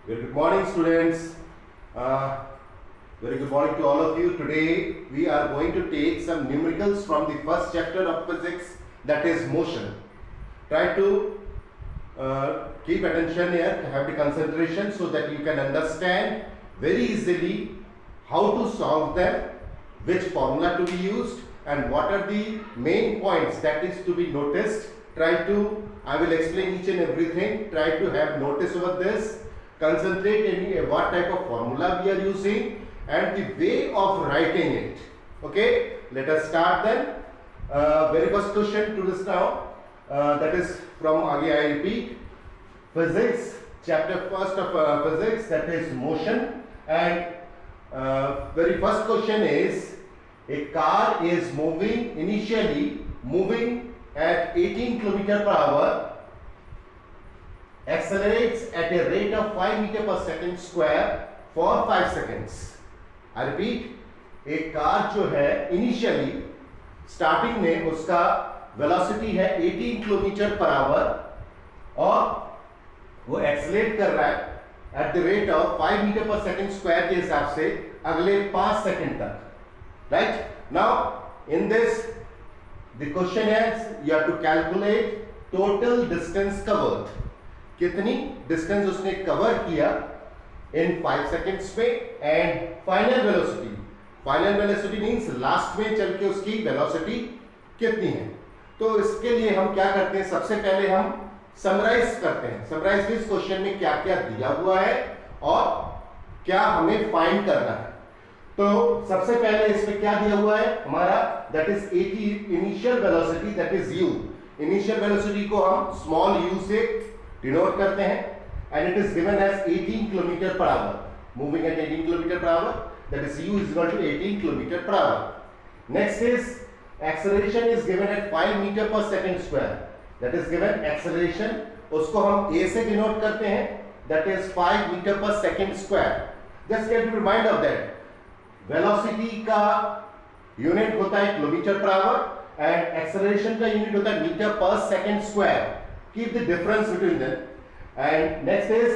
Very good morning, students. Very good morning to all of you. Today we are going to take some numericals from the first chapter of physics, that is motion. Try to keep attention here, have the concentration so that you can understand very easily how to solve them, which formula to be used, and what are the main points that is to be noticed. I will explain each and everything. Try to have notice over this. Concentrate in what type of formula we are using and the way of writing it. Okay, let us start then. Very first question to this now, that is from again I repeat, physics, chapter first of physics, that is motion. And very first question is, a car is initially moving at 18 km per hour, accelerates at a rate of 5 meter per second square for 5 seconds. I repeat, एक car जो है initially starting में उसका velocity है 18 kilometre per our और वो accelerate कर रहा है at the rate of 5 metre per second square के हिसाब से अगले 5 सेकंड तक. Right now in this the question is you have to calculate total distance covered. कितनी डिस्टेंस उसने कवर किया इन 5 सेकेंड्स में and final velocity. Final velocity means last में चल के उसकी वेलोसिटी कितनी है. तो इसके लिए हम क्या करते हैं, सबसे पहले हम समराइज करते हैं. समराइज मींस क्वेश्चन में क्या क्या दिया हुआ है और क्या हमें फाइंड करना है. तो सबसे पहले इसमें क्या दिया हुआ है हमारा, that is 80 initial velocity, that is you. Initial velocity को हम स्मॉल यू से डिनोट करते हैं and it is given as 18 km per hour, moving at 18 km per hour, that is u is equal to 18 km per hour. Next is acceleration is given at 5 meter per second square, that is given acceleration, उसको हम a से denote करते हैं, that is 5 meter per second square. Just get to remind of that, velocity का unit होता है kilometre per hour and acceleration का unit होता है metre per second square. Keep the difference between them. And next is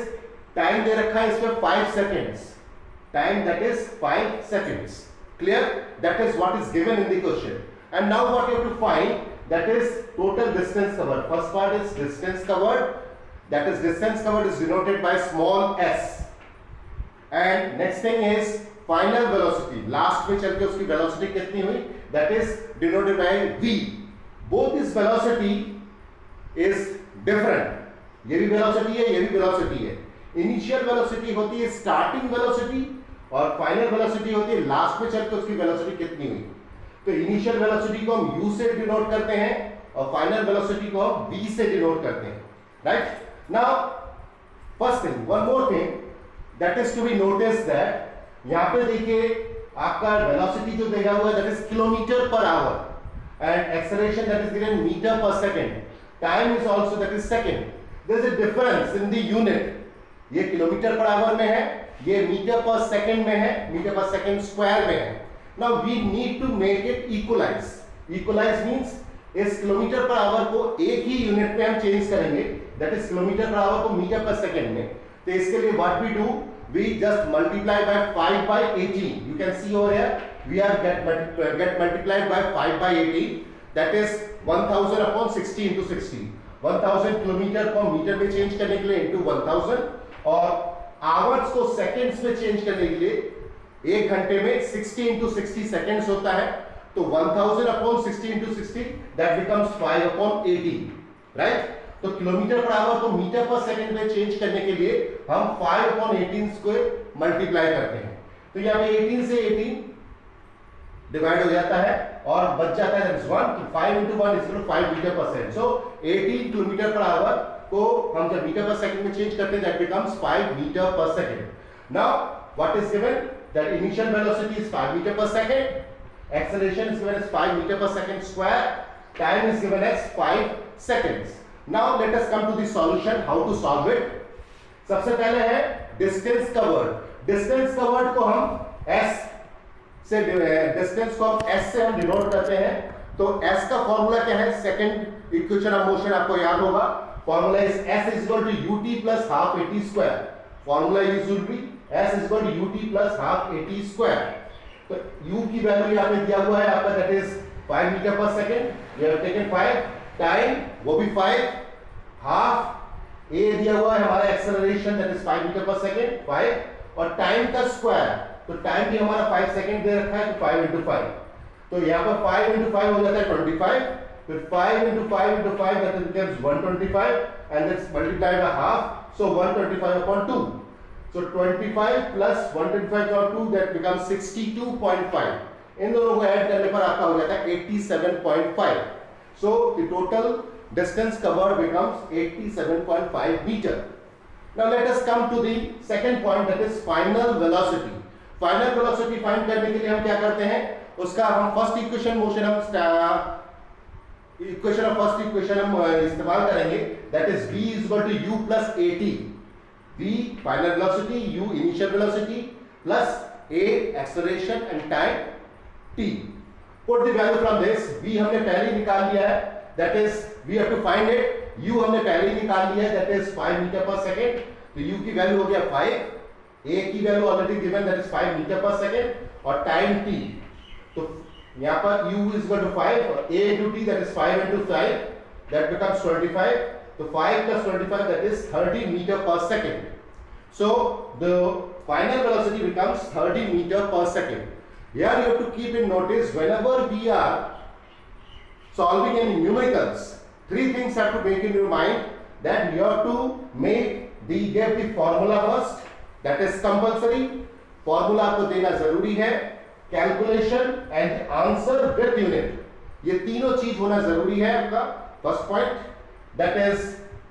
time दे रखा है इसमें 5 seconds. Time that is 5 seconds. Clear? That is what is given in the question. And now what you have to find, that is total distance covered. First part is distance covered, that is distance covered is denoted by small s. And next thing is final velocity. Last में चल के उसकी velocity कितनी हुई, that is denoted by v. Both this velocity is different. ये भी velocity है, ये भी वेलोसिटी है. इनिशियल वेलोसिटी होती है स्टार्टिंग वेलोसिटी और फाइनल वेलोसिटी होती है लास्ट में चल के उसकी वेलोसिटी कितनी हुई. तो इनिशियल वेलोसिटी को हम u से डिनोट करते हैं और फाइनल वेलोसिटी को हम v से डिनोट करते हैं. Right now first thing, one more thing that is to be notice, that यहां पे देखिए आपका वेलोसिटी जो दिया हुआ है that is kilometre per hour and acceleration that is given metre per second. Time is also that is second. There is a difference in the unit. ये kilometre per hour में है, ये मीटर पर सेकंड में है, metre per second square में है. Now we need to make it equalize. Equalize means इस kilometer per hour को एक ही यूनिट में हम चेंज करेंगे, that is kilometre per hour को मीटर पर सेकंड में. तो इसके लिए what we do, we just multiply by 5 by 18. You can see over here we are get multiplied by 5 by 18, that is 1000 upon 60 into 60. 1000 kilometre को metre में change करने के लिए into 1000 और आवर्स को सेकंड्स में चेंज करने के लिए एक घंटे में 60 into 60 सेकंड्स होता है. तो 1000 upon 60 into 60 that becomes 5 upon 18. Right? तो किलोमीटर पर आवर को मीटर पर सेकंड में चेंज करने के लिए हम 5 upon 18 को मल्टीप्लाई करते हैं. तो यहाँ पे 18 से 18 डिवाइड हो जाता है और बच जाता है 1. तो 5 into 1 is 5 metre per second. So 18 kilometre per hour को हम जब मीटर पर सेकंड में चेंज करते हैं that becomes 5 metre per second. Now what is given, that initial velocity is 5 metre per second, acceleration is given as 5 metre per second square, time is given as 5 seconds. Now let us come to the solution, how to solve it. सबसे पहले है distance covered. Distance covered को हम s से distance को हम s से हम डिनोट करते हैं. तो s का फॉर्मूला क्या है, सेकंड इक्वेशन ऑफ मोशन आपको याद होगा. Formula is s is equal to ut plus half at square. Formula use will be s is equal to ut plus half at square. तो u की value यहाँ पे दिया हुआ है आपका, that is 5 metre per second. You have taken 5, time वो भी 5, हाफ a दिया हुआ है हमारा acceleration, that is 5 metre per second 5, और टाइम का स्क्वायर, तो टाइम भी हमारा 5 सेकेंड दे रखा है, तो 5 into 5, तो यहाँ पर 5 into 5 हो जाता है 25, फिर 5 into 5 into 5 that becomes 125, and that's multiplied by half, so 125 upon 2, so 25 plus 125 upon 2 that becomes 62.5, इन दोनों को ऐड करने पर आपका हो जाता है 87.5, so the total distance covered becomes 87.5 meter. Now let us come to the second point, that is final velocity. Final velocity find करने के लिए हम क्या करते हैं, उसका हम फर्स्ट इक्वेशन मोशन हम इक्वेशन ऑफ फर्स्ट इक्वेशन हम इस्तेमाल करेंगे, that is v is equal to u plus at, v final velocity, u initial velocity plus a acceleration and time t. Put the value from this, v हमने पहले ही निकाल लिया है, that is we have to find it, u हमने पहले ही निकाल लिया है, that is 5 metre per second, तो u की वैल्यू हो गया 5, a की value already given that is 5 metre per second, और टाइम t, तो यहाँ पर u is equal to 5 और a into t, that is 5 into 5, that becomes 25, so 5 plus 25, that is 30 meter per second. So the final velocity becomes 30 meter per second. Here you have to keep in notice, whenever we are solving any numericals, three things have to make in your mind, that you have to get the formula first, that is compulsory, formula आपको देना जरूरी है, calculation and answer with unit, ये तीनों चीज होना जरूरी है आपका। First point, that is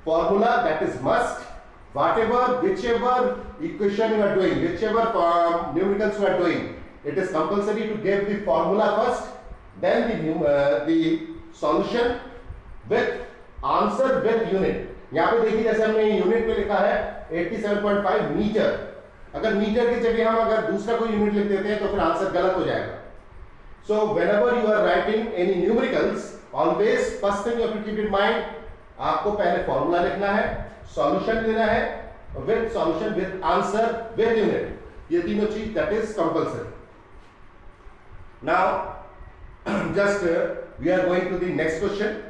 formula, that is must, whichever equation you are doing, whichever numericals you are doing, it is compulsory to give the formula first, then the solution with answer with unit. यहाँ पे देखिए जैसे हमने unit में लिखा है 87.5 metre, अगर metre की जगह हम अगर दूसरा कोई यूनिट लिख देते हैं तो फिर आंसर गलत हो जाएगा। So whenever you are writing any numericals, always first thing you have to keep in mind, आपको पहले फॉर्मूला लिखना है, सॉल्यूशन देना है, with solution with answer with unit, ये तीनों चीज that is compulsory. Now just we are going to the next question.